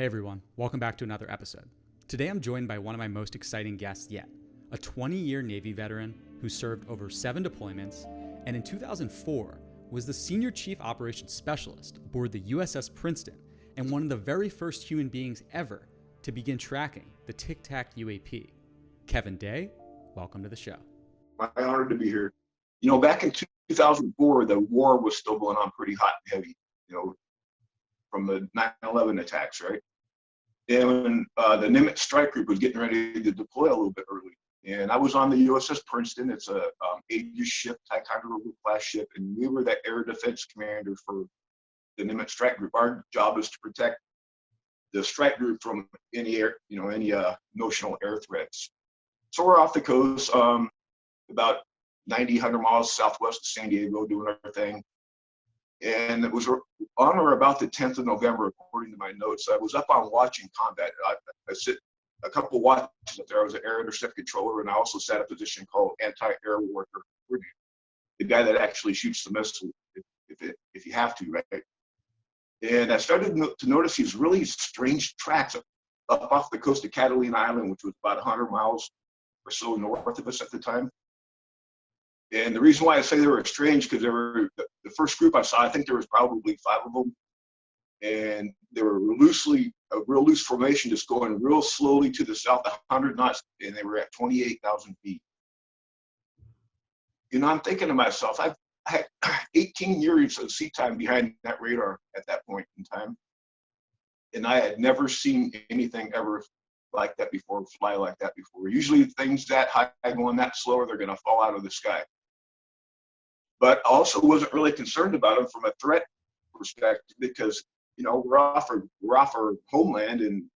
Hey everyone, welcome back to another episode. Today I'm joined by one of my most exciting guests yet, a 20-year Navy veteran who served over 7 deployments and in 2004 was the Senior Chief Operations Specialist aboard the USS Princeton and one of the very first human beings ever to begin tracking the Tic Tac UAP. Kevin Day, welcome to the show. My honor to be here. Back in 2004, the war was still going on pretty hot and heavy, from the 9/11 attacks, right? And the Nimitz strike group was getting ready to deploy a little bit early. And I was on the USS Princeton. It's a Aegis ship, Ticonderoga class ship, and we were the air defense commander for the Nimitz strike group. Our job is to protect the strike group from any air, any notional air threats. So we're off the coast, about 90, 100 miles southwest of San Diego, doing our thing. And it was on or about the 10th of November, according to my notes. I was up on watching combat. I sit a couple of watches up there. I was an air intercept controller, and I also sat a position called anti-air warfare coordinator, the guy that actually shoots the missile if you have to, right? And I started to notice these really strange tracks up off the coast of Catalina Island, which was about 100 miles or so north of us at the time. And the reason why I say they were strange, because they were the first group I saw, I think there was probably 5 of them. And they were a real loose formation, just going real slowly to the south, 100 knots, and they were at 28,000 feet. I'm thinking to myself, I had 18 years of sea time behind that radar at that point in time. And I had never seen anything ever like that before, fly like that before. Usually things that high going that slow, they're going to fall out of the sky. But I also wasn't really concerned about them from a threat perspective, because we're off our homeland, and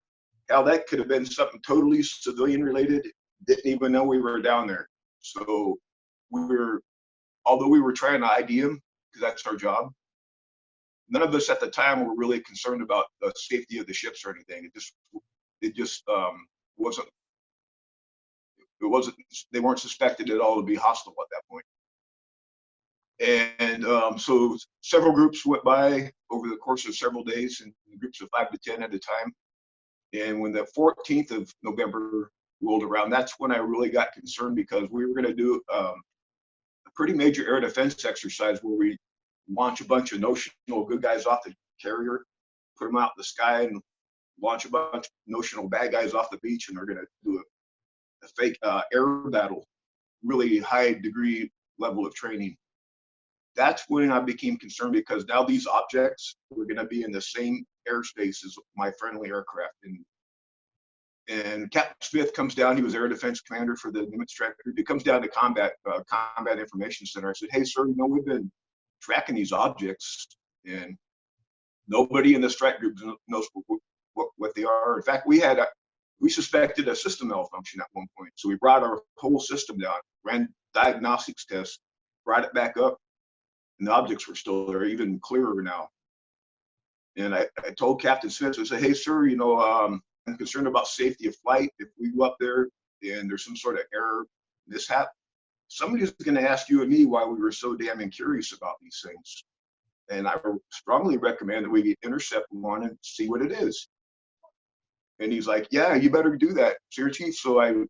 how that could have been something totally civilian related. Didn't even know we were down there. So although we were trying to ID them, because that's our job, none of us at the time were really concerned about the safety of the ships or anything. It just wasn't. They weren't suspected at all to be hostile at that point. And so several groups went by over the course of several days, in groups of 5 to 10 at a time. And when the 14th of November rolled around, that's when I really got concerned, because we were going to do a pretty major air defense exercise where we launch a bunch of notional good guys off the carrier, put them out in the sky, and launch a bunch of notional bad guys off the beach, and they're going to do a fake air battle, really high degree level of training. That's when I became concerned, because now these objects were going to be in the same airspace as my friendly aircraft. And Captain Smith comes down. He was air defense commander for the Nimitz strike group. He comes down to combat information center. I said, "Hey, sir, we've been tracking these objects, and nobody in the strike group knows what they are. In fact, we suspected a system malfunction at one point. So we brought our whole system down, ran diagnostics tests, brought it back up, and the objects were still there, even clearer now." And I told Captain Smith, I said, "Hey, sir, I'm concerned about safety of flight. If we go up there and there's some sort of error, mishap, somebody's going to ask you and me why we were so damn curious about these things. And I strongly recommend that we intercept one and see what it is." And he's like, "Yeah, you better do that, Sir Chief." So I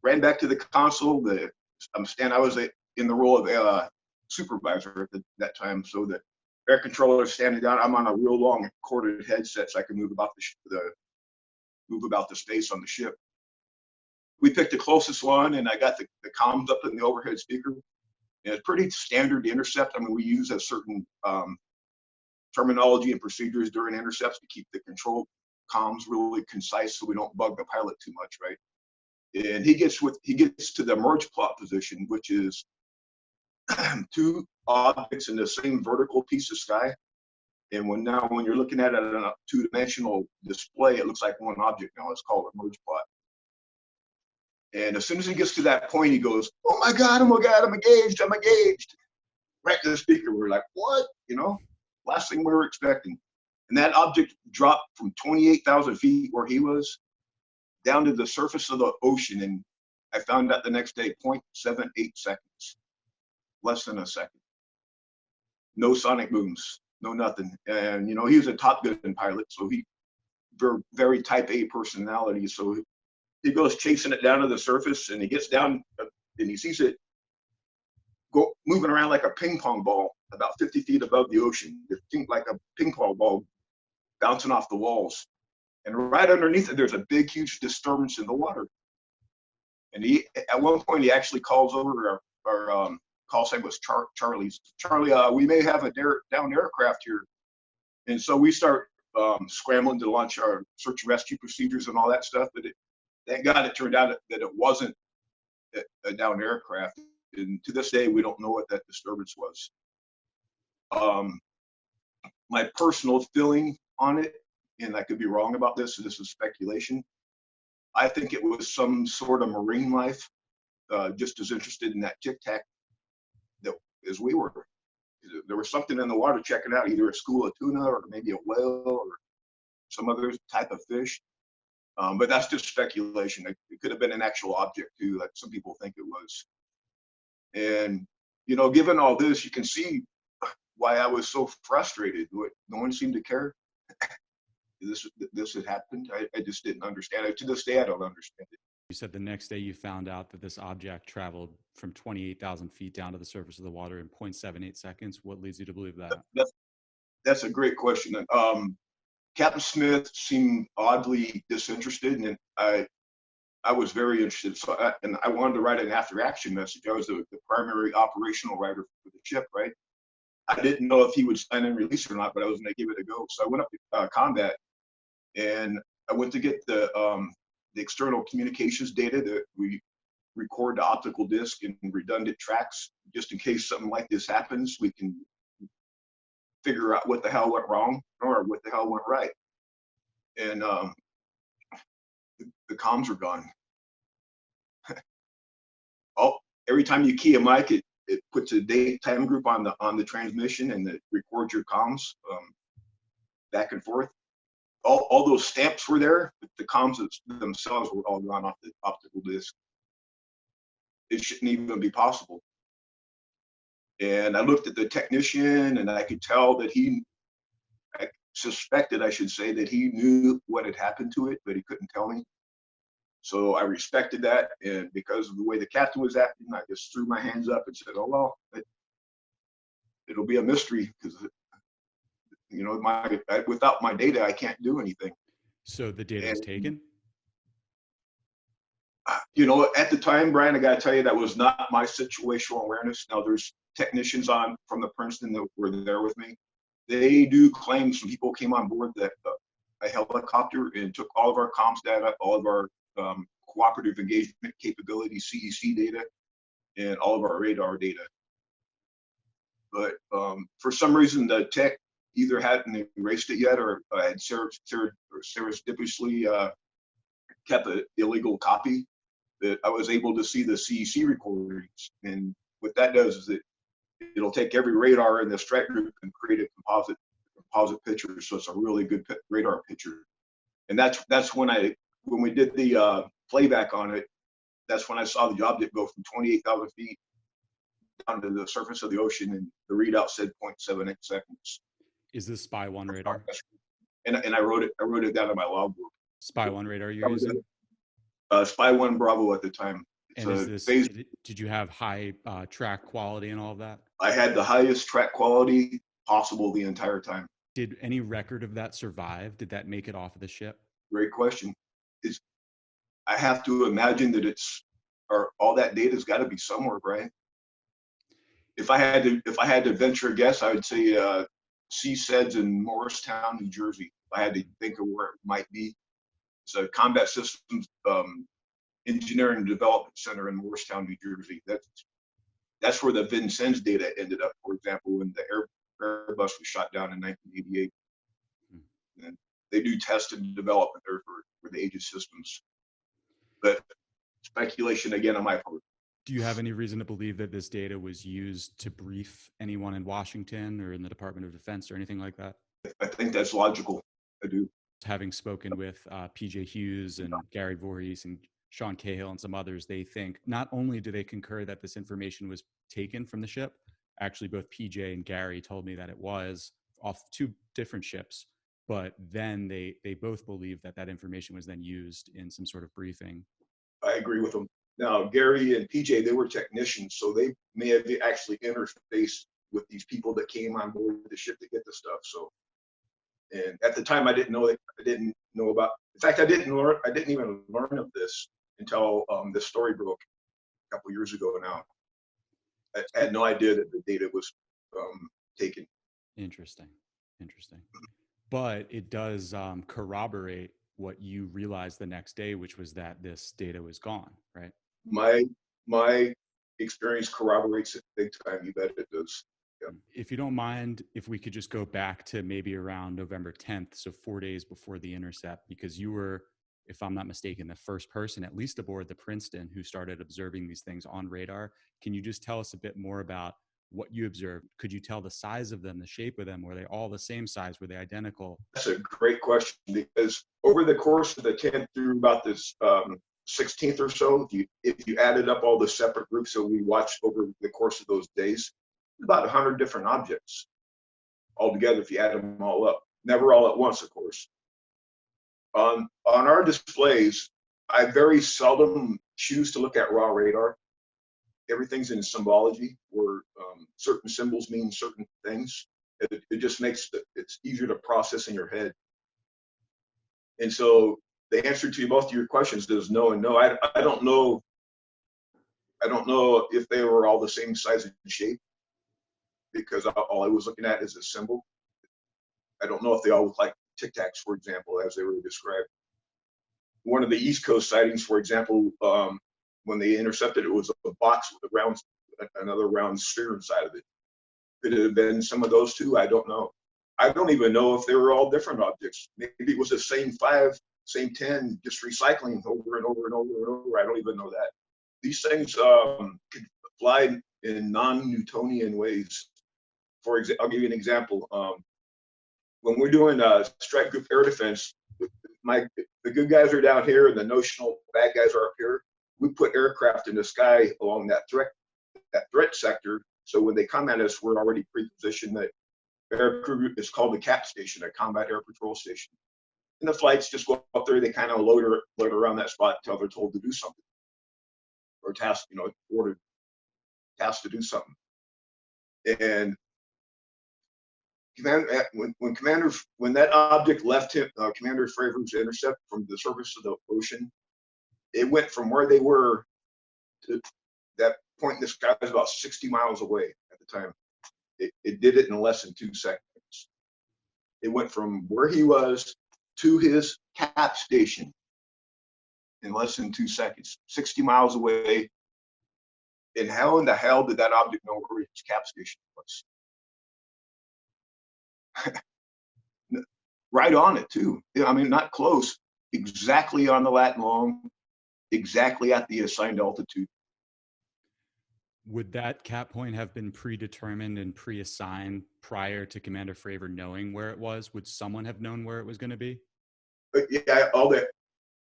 ran back to the console. I was in the role of supervisor at that time, so the air controller is standing down. I'm on a real long corded headset, so I can move about the space on the ship. We picked the closest one, and I got the comms up in the overhead speaker. And it's pretty standard to intercept. I mean, we use a certain terminology and procedures during intercepts to keep the control comms really concise, so we don't bug the pilot too much, right? And he gets to the merge plot position, which is 2 objects in the same vertical piece of sky. And when you're looking at it on a 2-dimensional display, it looks like one object now. It's called a merge plot. And as soon as he gets to that point, he goes, "Oh my God, I'm engaged. Right to the speaker. We're like, "What?" Last thing we were expecting. And that object dropped from 28,000 feet where he was down to the surface of the ocean. And I found out the next day, 0.78 seconds, less than a second. No sonic booms, no nothing. And, he was a Top Gun pilot, so he very, very type A personality. So he goes chasing it down to the surface, and he gets down and he sees it go moving around like a ping pong ball about 50 feet above the ocean. You think like a ping pong ball bouncing off the walls. And right underneath it, there's a big, huge disturbance in the water. And he, at one point, he actually calls over our call sign was Charlie's. Charlie, we may have a down aircraft here. And so we start scrambling to launch our search and rescue procedures and all that stuff. But thank God it turned out that it wasn't a down aircraft. And to this day, we don't know what that disturbance was. My personal feeling on it, and I could be wrong about this, so this is speculation. I think it was some sort of marine life, just as interested in that tic tac that as we were. There was something in the water checking out, either a school of tuna or maybe a whale or some other type of fish. But that's just speculation. It could have been an actual object too, like some people think it was. And you know, given all this, you can see why I was so frustrated. No one seemed to care. This had happened. I just didn't understand it. To this day, I don't understand it. You said the next day you found out that this object traveled from 28,000 feet down to the surface of the water in 0.78 seconds. What leads you to believe that? That's a great question. Captain Smith seemed oddly disinterested, and I was very interested. So I wanted to write an after-action message. I was the primary operational writer for the ship, right? I didn't know if he would sign and release or not, but I was going to give it a go. So I went up to combat, and I went to get the external communications data that we record the optical disc in redundant tracks, just in case something like this happens. We can figure out what the hell went wrong or what the hell went right. And the comms are gone. Every time you key a mic, it puts a date time group on the transmission, and it records your comms back and forth. All those stamps were there, but the comms themselves were all gone off the optical disc. It shouldn't even be possible. And I looked at the technician, and I could tell that I suspected, I should say, that he knew what had happened to it, but he couldn't tell me. So I respected that, and because of the way the captain was acting, I just threw my hands up and said, "Oh well, it'll be a mystery because you know without my data, I can't do anything." So the data was taken? You know, at the time, Brian, I got to tell you, that was not my situational awareness. Now, there's technicians from the Princeton that were there with me. They do claim some people came on board that a helicopter and took all of our comms data, all of our cooperative engagement capability, CEC data, and all of our radar data. But for some reason, the tech either hadn't erased it yet, or had surreptitiously kept an illegal copy. That I was able to see the CEC recordings, and what that does is it'll take every radar in the strike group and create a composite picture. So it's a really good radar picture, and that's when we did the playback on it. That's when I saw the object go from 28,000 feet down to the surface of the ocean, and the readout said 0.78 seconds. Is this Spy 1 radar? And I wrote it down in my logbook. Spy 1 radar you're using? Spy 1 Bravo at the time. And did you have high track quality and all of that? I had the highest track quality possible the entire time. Did any record of that survive? Did that make it off of the ship? Great question. I have to imagine that all that data's got to be somewhere, Brian. If I had to venture a guess, I would say CSEDS in Morristown, New Jersey. If I had to think of where it might be. It's a Combat Systems Engineering and Development Center in Morristown, New Jersey. That's where the Vincennes data ended up, for example, when the Airbus was shot down in 1988. And they do test and development there for the Aegis systems. But speculation again on my part. Do you have any reason to believe that this data was used to brief anyone in Washington or in the Department of Defense or anything like that? I think that's logical. I do. Having spoken with PJ Hughes and Gary Voorhees and Sean Cahill and some others, they think not only do they concur that this information was taken from the ship, actually both PJ and Gary told me that it was off two different ships, but then they both believe that that information was then used in some sort of briefing. I agree with them. Now, Gary and PJ, they were technicians, so they may have actually interfaced with these people that came on board the ship to get the stuff. So, and at the time, I didn't know that. I didn't know about. In fact, I didn't learn. I didn't even learn of this until this story broke a couple years ago. Now, I had no idea that the data was taken. Interesting. But it does corroborate what you realized the next day, which was that this data was gone, right? My experience corroborates it big time. You bet it does. Yeah. If you don't mind, if we could just go back to maybe around November 10th, so 4 days before the intercept, because you were, if I'm not mistaken, the first person, at least aboard the Princeton, who started observing these things on radar. Can you just tell us a bit more about what you observed? Could you tell the size of them, the shape of them? Were they all the same size? Were they identical? That's a great question, because over the course of the 10th through about this 16th or so, if you added up all the separate groups that we watched over the course of those days, about 100 different objects altogether if you add them all up. Never all at once, of course. On our displays, I very seldom choose to look at raw radar. Everything's in symbology, where certain symbols mean certain things. It just makes it's easier to process in your head. And so the answer to both of your questions is no and no. I don't know. I don't know if they were all the same size and shape, because all I was looking at is a symbol. I don't know if they all look like Tic Tacs, for example, as they were described. One of the East Coast sightings, for example, when they intercepted, it was a box with another round sphere inside of it. Could it have been some of those two? I don't know. I don't even know if they were all different objects. Maybe it was the same 5, same 10, just recycling over and over and over and over. I don't even know that. These things could fly in non-Newtonian ways. For example, I'll give you an example. When we're doing strike group air defense, the good guys are down here and the notional bad guys are up here. We put aircraft in the sky along that threat sector. So when they come at us, we're already pre-positioned. That air crew is called the CAP station, a combat air patrol station. And the flights just go up there. They kind of loiter around that spot until they're told to do something, or tasked, ordered, tasked to do something. And when that object left Commander Fravier's intercept from the surface of the ocean, it went from where they were to that point in the sky was about 60 miles away at the time. It did it in less than 2 seconds. It went from where he was to his CAP station in less than 2 seconds, 60 miles away. And how in the hell did that object know where his CAP station was? Right on it too. I mean, not close, exactly on the lat long, exactly at the assigned altitude. Would that cap point have been predetermined and pre-assigned prior to Commander Fravor knowing where it was? Would someone have known where it was going to be? But yeah,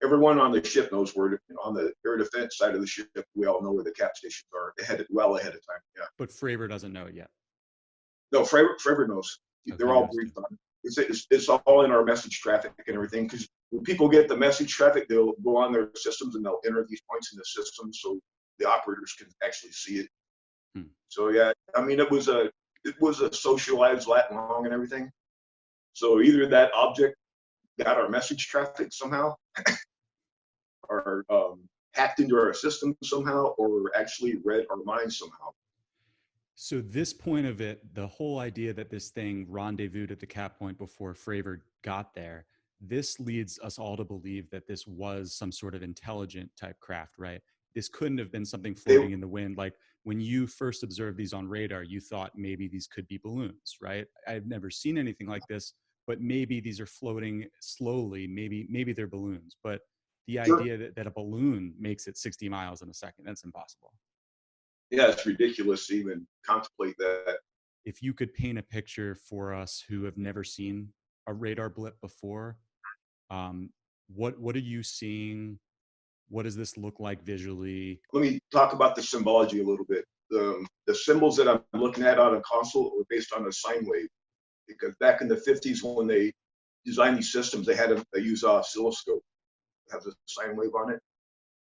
everyone on the ship knows where. On the air defense side of the ship, we all know where the cap stations are well ahead of time. Yeah. But Fravor doesn't know it yet. No, Fravor knows. Okay, they're all briefed on it. It's all in our message traffic and everything, because when people get the message traffic, they'll go on their systems and they'll enter these points in the system so the operators can actually see it. So yeah, I mean, it was a socialized lat long and everything. So either that object got our message traffic somehow, or hacked into our system somehow, or actually read our minds somehow. So this point of it, the whole idea that this thing rendezvoused at the cap point before Fravor got there, this leads us all to believe that this was some sort of intelligent type craft, right? This couldn't have been something floating in the wind. Like when you first observed these on radar, you thought maybe these could be balloons, right? I've never seen anything like this, but maybe these are floating slowly. Maybe they're balloons. But the idea that a balloon makes it 60 miles in a second, that's impossible. Yeah, it's ridiculous to even contemplate that. If you could paint a picture for us who have never seen a radar blip before, what are you seeing? What does this look like visually? Let me talk about the symbology a little bit. The symbols that I'm looking at on a console are based on a sine wave, because back in the 50s when they designed these systems, they use oscilloscope, have the sine wave on it.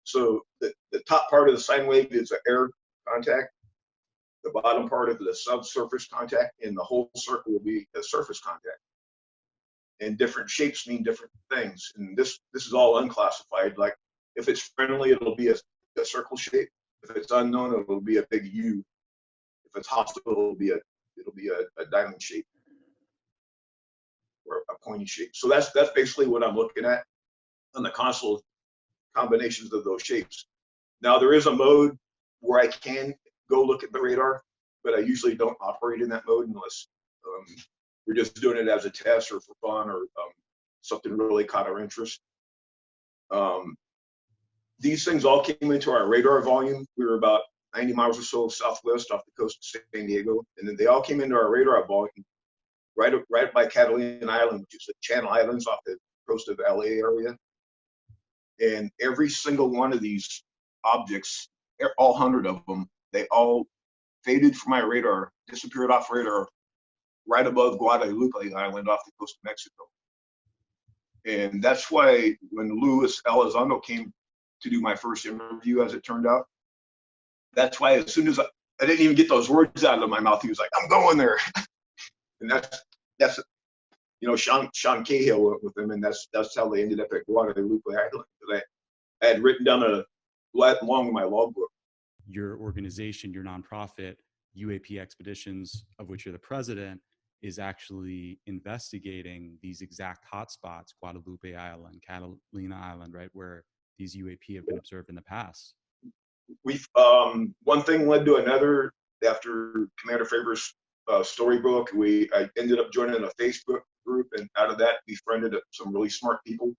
So the top part of the sine wave is the air contact. The bottom part of the subsurface contact, and the whole circle will be a surface contact. And different shapes mean different things. And this is all unclassified. Like if it's friendly, it'll be a circle shape. If it's unknown, it'll be a big U. If it's hostile, it'll be a diamond shape or a pointy shape. So that's basically what I'm looking at on the console, combinations of those shapes. Now there is a mode where I can go look at the radar, but I usually don't operate in that mode unless we're just doing it as a test or for fun or something really caught our interest. These things all came into our radar volume. We were about 90 miles or so southwest off the coast of San Diego, and then they all came into our radar volume right by Catalina Island, which is the Channel Islands off the coast of LA area. And every single one of these objects, all 100 of them, they all faded from my radar, disappeared off radar right above Guadalupe Island off the coast of Mexico. And that's why when Luis Elizondo came to do my first interview, as it turned out, that's why as soon as I didn't even get those words out of my mouth, he was like, I'm going there. And that's Sean Cahill went with him, and that's how they ended up at Guadalupe Island. I had written down along in my logbook. Your organization, your nonprofit, UAP Expeditions, of which you're the president, is actually investigating these exact hotspots, Guadalupe Island, Catalina Island, right, where these UAP have been observed in the past. We've one thing led to another. After Commander Faber's storybook, I ended up joining a Facebook group, and out of that, befriended some really smart people.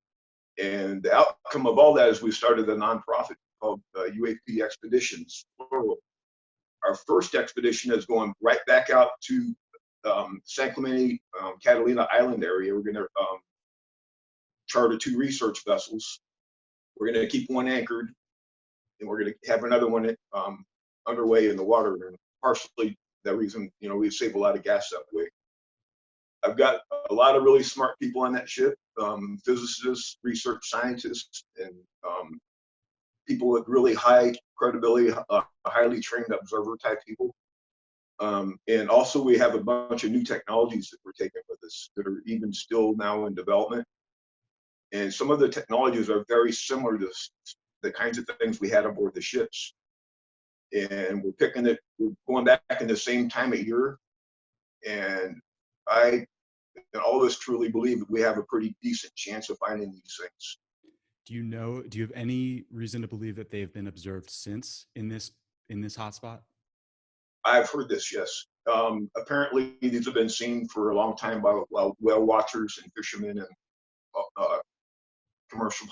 And the outcome of all that is we started a nonprofit called UAP Expeditions, plural. Our first expedition is going right back out to San Clemente, Catalina Island area. We're going to charter 2 research vessels. We're going to keep one anchored, and we're going to have another one underway in the water. And partially that reason, we save a lot of gas that way. I've got a lot of really smart people on that ship, physicists, research scientists, and people with really high credibility, highly trained observer type people. And also we have a bunch of new technologies that we're taking with us that are even still now in development. And some of the technologies are very similar to the kinds of things we had aboard the ships. And we're going back in the same time of year. And all of us truly believe that we have a pretty decent chance of finding these things. Do you have any reason to believe that they've been observed since in this hotspot? I've heard this, yes. Apparently these have been seen for a long time by whale watchers and fishermen and commercial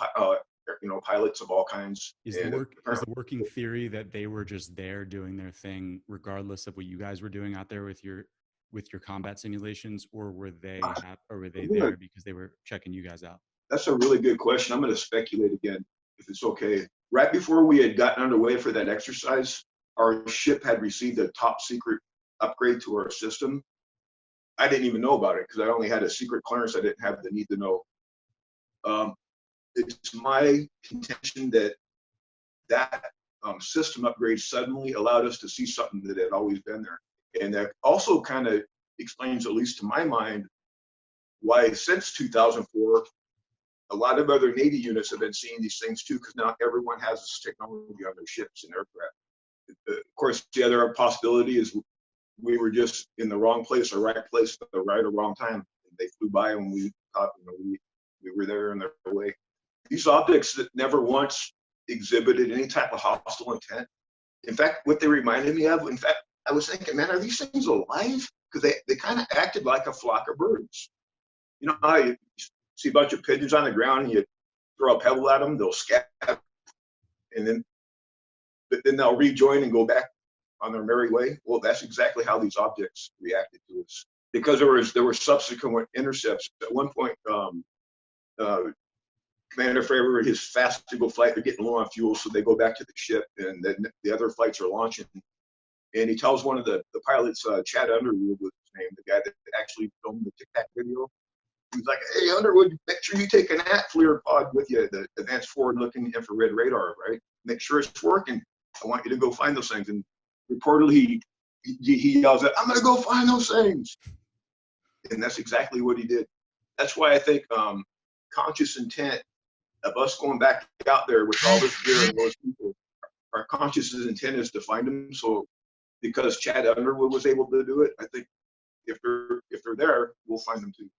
pilots of all kinds. Is the working theory that they were just there doing their thing regardless of what you guys were doing out there with your combat simulations, or were they there because they were checking you guys out? That's a really good question. I'm going to speculate again, if it's okay. Right before we had gotten underway for that exercise, our ship had received a top secret upgrade to our system. I didn't even know about it because I only had a secret clearance. I didn't have the need to know. It's my contention that system upgrade suddenly allowed us to see something that had always been there. And that also kind of explains, at least to my mind, why since 2004, a lot of other Navy units have been seeing these things too, because now everyone has this technology on their ships and aircraft. Of course, the other possibility is we were just in the wrong place or right place at the right or wrong time. They flew by and we thought we were there in their way. These objects that never once exhibited any type of hostile intent. In fact, what they reminded me of, I was thinking, man, are these things alive? Because they kind of acted like a flock of birds. You know how you see a bunch of pigeons on the ground and you throw a pebble at them, they'll scatter, but then they'll rejoin and go back on their merry way. Well, that's exactly how these objects reacted to us. Because there were subsequent intercepts. At one point, Commander Faber, his fast single flight, they're getting low on fuel, so they go back to the ship, and then the other flights are launching. And he tells one of the pilots, Chad Underwood was his name, the guy that actually filmed the Tic Tac video. He's like, hey, Underwood, make sure you take an FLIR pod with you, the Advanced Forward-Looking Infrared Radar, right? Make sure it's working. I want you to go find those things. And reportedly, he yells out, I'm going to go find those things. And that's exactly what he did. That's why I think conscious intent of us going back out there with all this gear and those people, our conscious intent is to find them. So because Chad Underwood was able to do it, I think if they're there, we'll find them too.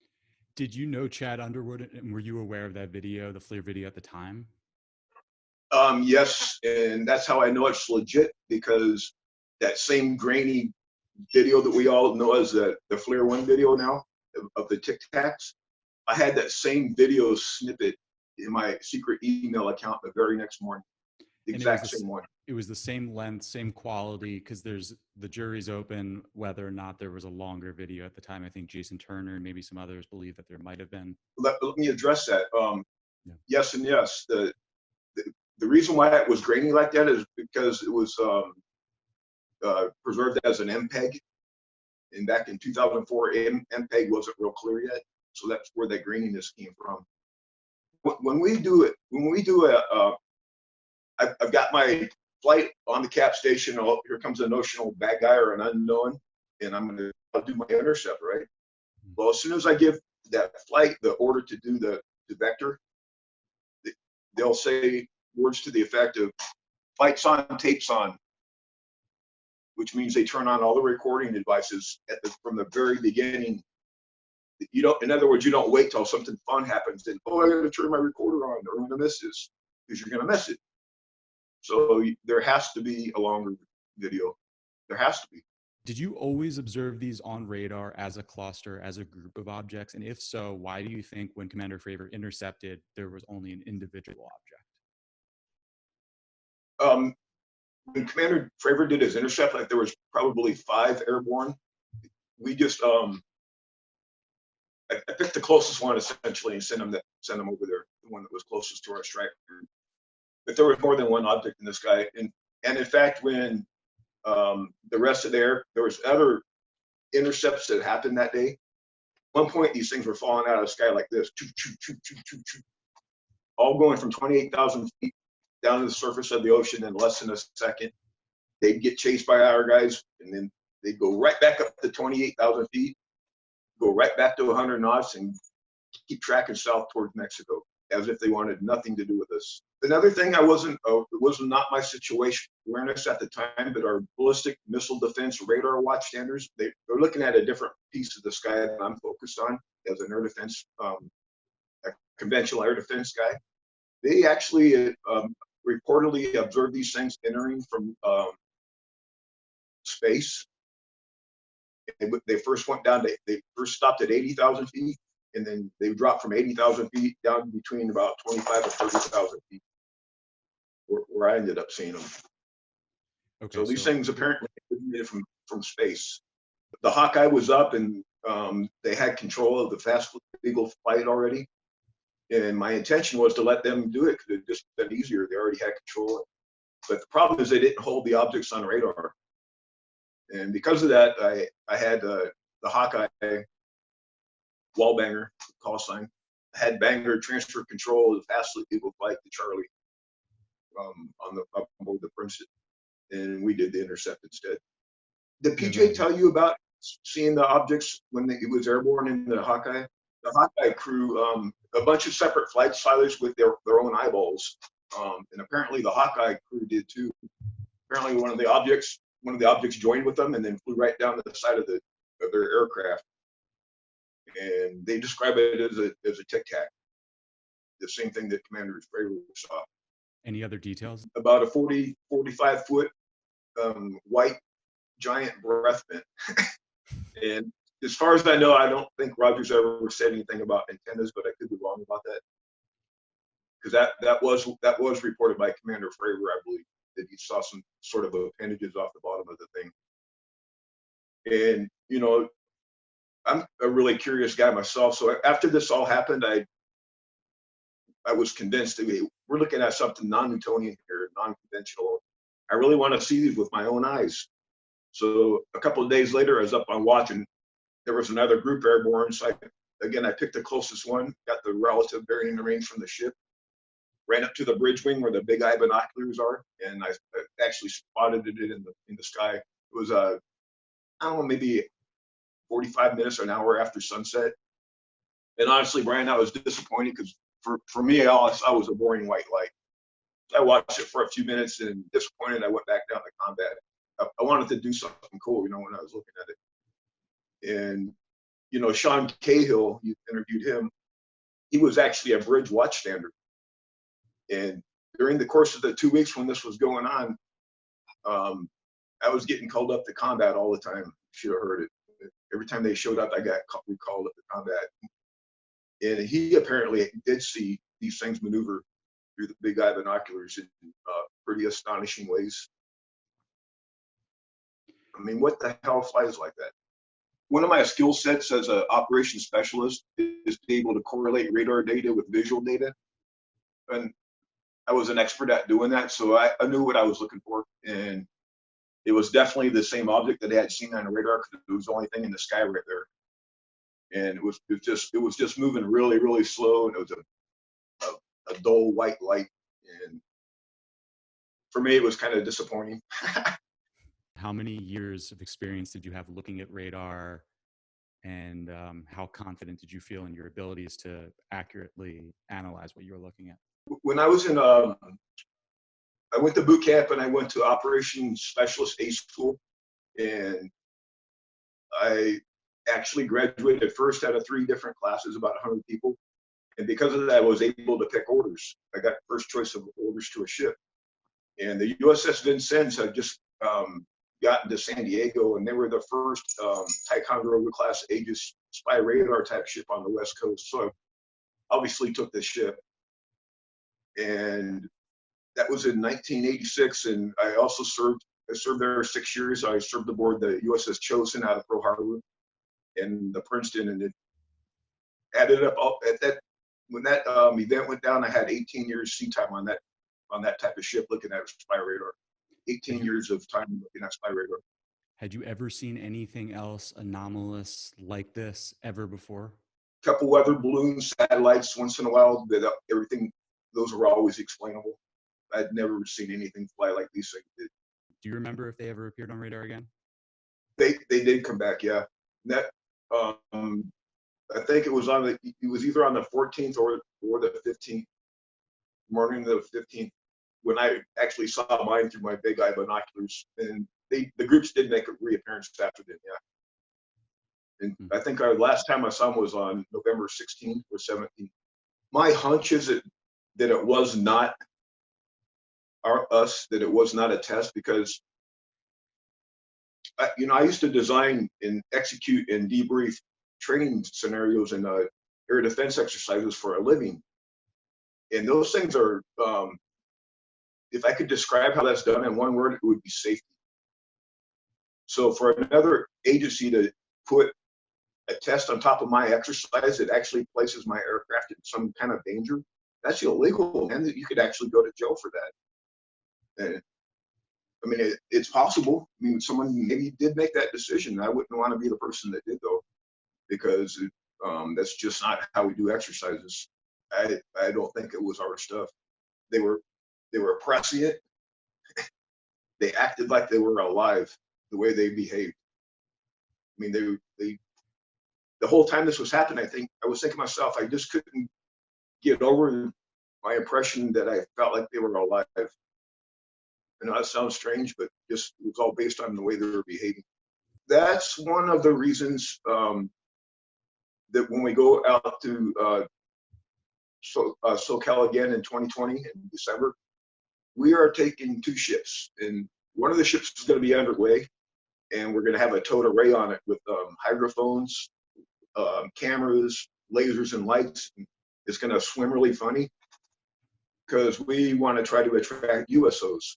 Did you know Chad Underwood, and were you aware of that video, the FLIR video at the time? Yes, and that's how I know it's legit, because that same grainy video that we all know as the FLIR 1 video now of the Tic Tacs, I had that same video snippet in my secret email account the very next morning. The exact same one. It was the same length, same quality, because the jury's open whether or not there was a longer video at the time. I think Jason Turner and maybe some others believe that there might have been. Let me address that. Yes and yes. The reason why it was grainy like that is because it was preserved as an MPEG, and back in 2004, MPEG wasn't real clear yet, so that's where that graininess came from. When we do I've got my flight on the cap station. Oh, here comes a notional bad guy or an unknown, and I'll do my intercept, right? Well, as soon as I give that flight the order to do the vector, they'll say words to the effect of "flight's on, tape's on," which means they turn on all the recording devices from the very beginning. In other words, you don't wait till something fun happens and, oh, I got to turn my recorder on, or I'm going to miss this, because you're going to miss it. So there has to be a longer video. There has to be. Did you always observe these on radar as a cluster, as a group of objects? And if so, why do you think when Commander Fravor intercepted, there was only an individual object? When Commander Fravor did his intercept, like there was probably 5 airborne. We just I picked the closest one essentially and sent them over there, the one that was closest to our strike group. But there was more than one object in the sky, and in fact, when the rest of there was other intercepts that happened that day. At one point, these things were falling out of the sky like this, choo, choo, choo, choo, choo, choo, all going from 28,000 feet down to the surface of the ocean in less than a second. They'd get chased by our guys, and then they'd go right back up to 28,000 feet, go right back to 100 knots, and keep tracking south towards Mexico, as if they wanted nothing to do with us. Another thing, it was not my situation awareness at the time, but our ballistic missile defense radar watch standards, they're looking at a different piece of the sky that I'm focused on as an air defense, a conventional air defense guy. They actually reportedly observed these things entering from space. They first went down to, they first stopped at 80,000 feet, and then they dropped from 80,000 feet down between about 25 to 30,000 feet, where I ended up seeing them. Okay, so these things apparently originated from space. The Hawkeye was up, and they had control of the Fast Eagle flight already. And my intention was to let them do it because it just been easier. They already had control. But the problem is they didn't hold the objects on radar. And because of that, I had the Hawkeye wall banger call sign. I had banger transfer control of the Fast Eagle flight to Charlie up aboard the Princeton, and we did the intercept instead. Did PJ tell you about seeing the objects when it was airborne in the Hawkeye? The Hawkeye crew, a bunch of separate flight pilots with their own eyeballs, and apparently the Hawkeye crew did too. Apparently one of the objects joined with them and then flew right down to the side of their aircraft. And they describe it as a Tic Tac, the same thing that Commander Fravor saw. Any other details? About a 45 foot white giant breath mint. And as far as I know, I don't think Rogers ever said anything about antennas, but I could be wrong about that. Because that was reported by Commander Fravor, I believe, that he saw some sort of appendages off the bottom of the thing. And you know, I'm a really curious guy myself. So after this all happened, I was convinced that we're looking at something non-Newtonian here, non-conventional. I really want to see these with my own eyes. So a couple of days later, I was up on watch, and there was another group airborne. So again, I picked the closest one, got the relative bearing and range from the ship, ran up to the bridge wing where the big eye binoculars are, and I actually spotted it in the sky. It was I don't know, maybe 45 minutes or an hour after sunset. And honestly, Brian, I was disappointed because for me, I was a boring white light. I watched it for a few minutes and disappointed. I went back down to combat. I wanted to do something cool, when I was looking at it. And, Sean Cahill, you interviewed him. He was actually a bridge watchstander. And during the course of the 2 weeks when this was going on, I was getting called up to combat all the time. You should have heard it. Every time they showed up, I got recalled up to combat. And he apparently did see these things maneuver through the big eye binoculars in pretty astonishing ways. I mean, what the hell flies like that? One of my skill sets as an operations specialist is to be able to correlate radar data with visual data. And I was an expert at doing that, so I knew what I was looking for. And it was definitely the same object that I had seen on the radar because it was the only thing in the sky right there. And it was just moving really, really slow, and it was a dull white light. And for me, it was kind of disappointing. How many years of experience did you have looking at radar, and how confident did you feel in your abilities to accurately analyze what you were looking at? When I was in, I went to boot camp and I went to operations specialist A school, and I actually graduated first out of 3 different classes, about 100 people. And because of that, I was able to pick orders. I got first choice of orders to a ship. And the USS Vincennes had just gotten to San Diego, and they were the first Ticonderoga class Aegis spy radar type ship on the West Coast. So I obviously took this ship. And that was in 1986. And I also served there 6 years. I served aboard the USS Chosen out of Pearl Harbor and the Princeton, and it added up at that. When that event went down, I had 18 years sea time on that type of ship looking at spy radar. 18 years of time looking at spy radar. Had you ever seen anything else anomalous like this ever before? Couple weather balloons, satellites once in a while, but everything, those were always explainable. I'd never seen anything fly like these things did. Do you remember if they ever appeared on radar again? They did come back, yeah. And that I think it was either on the 14th or the 15th, morning of the 15th, when I actually saw mine through my big eye binoculars. And the groups did make a reappearance after them, yeah. And I think our last time I saw them was on November 16th or 17th. My hunch is that it was not that it was not a test, because I used to design and execute and debrief training scenarios and air defense exercises for a living. And those things are, if I could describe how that's done in one word, it would be safety. So for another agency to put a test on top of my exercise that actually places my aircraft in some kind of danger, that's illegal, and you could actually go to jail for that. And I mean, it's possible. I mean, someone maybe did make that decision. I wouldn't want to be the person that did, though, because that's just not how we do exercises. I don't think it was our stuff. They were prescient. They acted like they were alive, the way they behaved. I mean, they the whole time this was happening, I was thinking to myself, I just couldn't get over my impression that I felt like they were alive. I know that sounds strange, but just it was all based on the way they were behaving. That's one of the reasons that when we go out to SoCal again in 2020 in December, we are taking 2 ships, and one of the ships is going to be underway, and we're going to have a towed array on it with hydrophones, cameras, lasers, and lights. It's going to swim really funny because we want to try to attract USOs,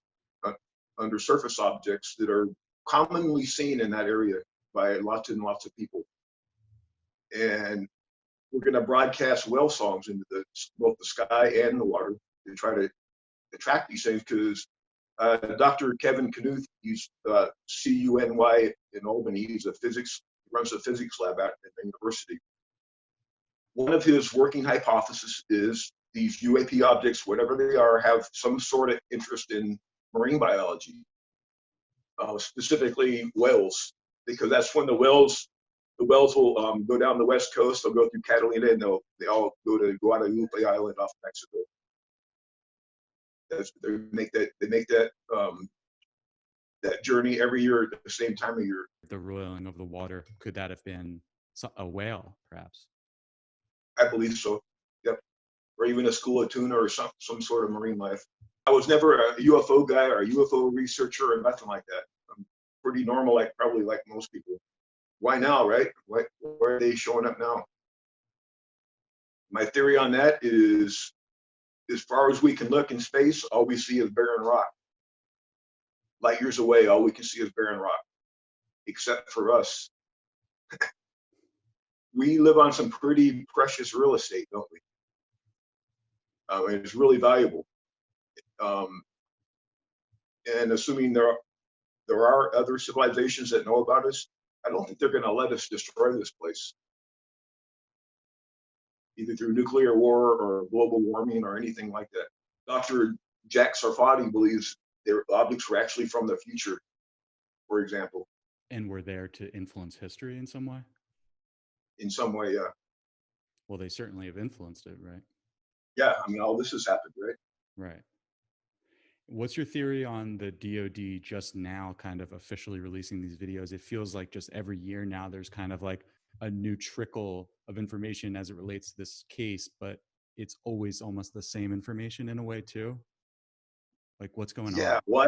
under surface objects that are commonly seen in that area by lots and lots of people. And we're going to broadcast whale songs into both the sky and the water to try to attract these things, because Dr. Kevin Knuth, he's CUNY in Albany. He runs a physics lab out at the university. one of his working hypotheses is these UAP objects, whatever they are, have some sort of interest in marine biology, specifically whales, because that's when the whales will go down the west coast. They'll go through Catalina, and they all go to Guadalupe Island off Mexico. They make that journey every year at the same time of year. The roiling of the water, could that have been a whale, perhaps? I believe so. Yep. Or even a school of tuna or some sort of marine life. I was never a UFO guy or a UFO researcher or nothing like that. I'm pretty normal, probably like most people. Why now, right? Why are they showing up now? My theory on that is, as far as we can look in space, all we see is barren rock. Light years away, all we can see is barren rock, except for us. We live on some pretty precious real estate, don't we? It's really valuable. And assuming there are other civilizations that know about us, I don't think they're going to let us destroy this place, either through nuclear war or global warming or anything like that. Dr. Jack Sarfati believes their objects were actually from the future, for example. And were there to influence history in some way? In some way, yeah. Well, they certainly have influenced it, right? Yeah, I mean, all this has happened, right? Right. What's your theory on the DoD just now kind of officially releasing these videos? It feels like just every year now there's kind of like a new trickle of information as it relates to this case, but it's always almost the same information in a way too. Like, what's going on? Yeah, why?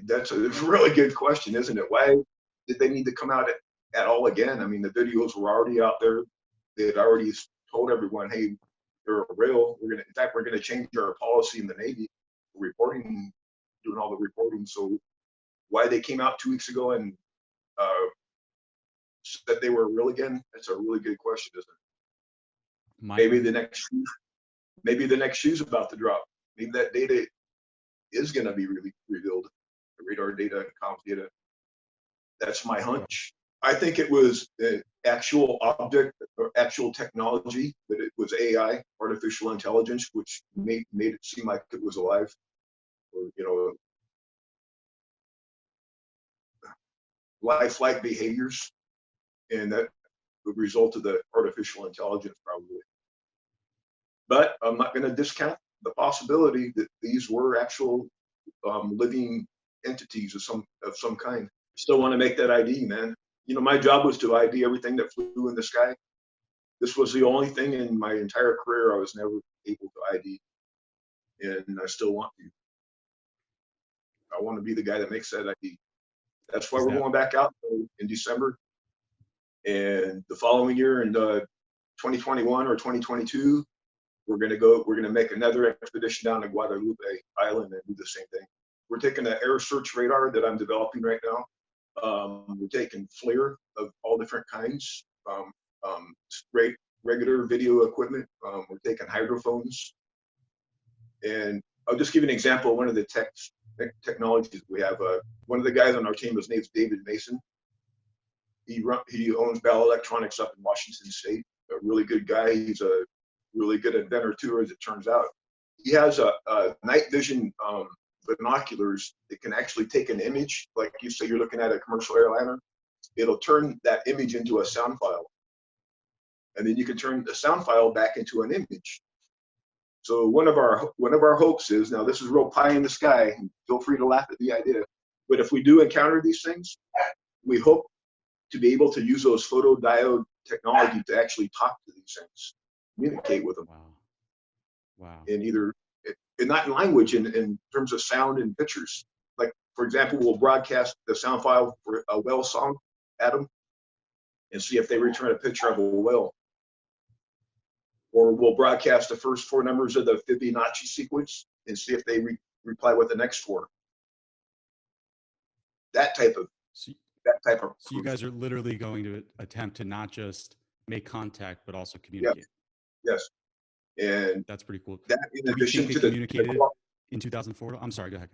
That's a really good question, isn't it? Why did they need to come out at all again? I mean, the videos were already out there. They had already told everyone, hey, they're real. In fact, we're gonna change our policy in the Navy, reporting, doing all the reporting. So why they came out 2 weeks ago and said they were real again? That's a really good question, isn't it? Maybe the next shoe's about to drop. Maybe that data is going to be really revealed. The radar data, comms data. That's my hunch. I think it was an actual object or actual technology, that it was AI, artificial intelligence, which made it seem like it was alive, or lifelike behaviors, and that the result of the artificial intelligence probably. But I'm not going to discount the possibility that these were actual living entities of some kind. Still want to make that ID, man. My job was to ID everything that flew in the sky. This was the only thing in my entire career I was never able to ID, and I still want to. I want to be the guy that makes that ID. That's why we're going back out in December, and the following year in 2021 or 2022, we're going to make another expedition down to Guadalupe Island and do the same thing. We're taking an air search radar that I'm developing right now. We're taking FLIR of all different kinds, regular video equipment. We're taking hydrophones. And I'll just give you an example of one of the technologies we have. One of the guys on our team, his name's David Mason. He owns Bell Electronics up in Washington State. A really good guy. He's a really good inventor too, as it turns out. He has a night vision binoculars that can actually take an image, like you say you're looking at a commercial airliner. It'll turn that image into a sound file, and then you can turn the sound file back into an image. So one of our hopes is, now this is real pie in the sky, and feel free to laugh at the idea, but if we do encounter these things, we hope to be able to use those photodiode technology to actually talk to these things, communicate with them. Wow. And not in language, in terms of sound and pictures. Like, for example, we'll broadcast the sound file for a whale song at them and see if they return a picture of a whale. Or we'll broadcast the first 4 numbers of the Fibonacci sequence and see if they reply with the next 4. That type of. So you guys are literally going to attempt to not just make contact, but also communicate. Yes. And that's pretty cool. That in addition to communicated in 2004. I'm sorry, go ahead.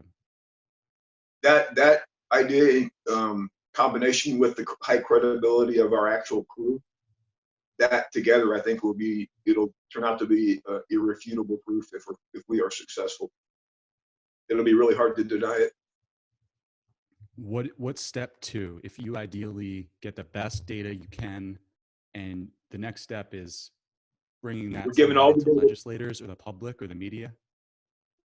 That idea, combination with the high credibility of our actual crew, that together, I think it'll turn out to be irrefutable proof if we are successful. It'll be really hard to deny it. What's step two? If you ideally get the best data you can, and the next step is bringing We're that given all somehow the to data. legislators or the public or the media?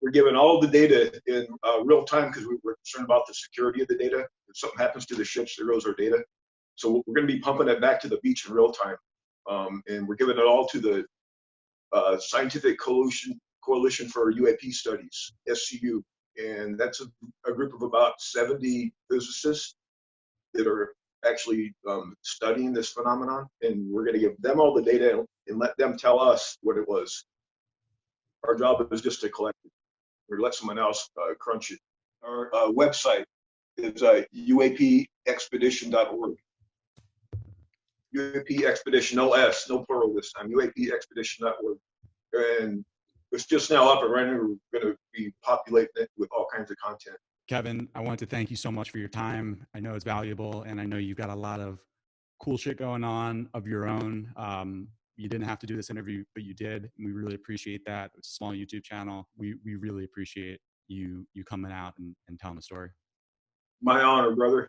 We're given all the data in real time because we're concerned about the security of the data. If something happens to the ships, there goes our data. So we're going to be pumping it back to the beach in real time. And we're giving it all to the Scientific Coalition for UAP Studies, SCU. And that's a group of about 70 physicists that are actually studying this phenomenon. And we're going to give them all the data and let them tell us what it was. Our job is just to collect it or let someone else crunch it. Our website is uapexpedition.org. UAP Expedition, no S, no plural this time, uapexpedition.org. And it's just now up and running. We're going to be populating it with all kinds of content. Kevin, I want to thank you so much for your time. I know it's valuable, and I know you've got a lot of cool shit going on of your own. You didn't have to do this interview, but you did. And we really appreciate that. It's a small YouTube channel. We really appreciate you coming out and telling the story. My honor, brother.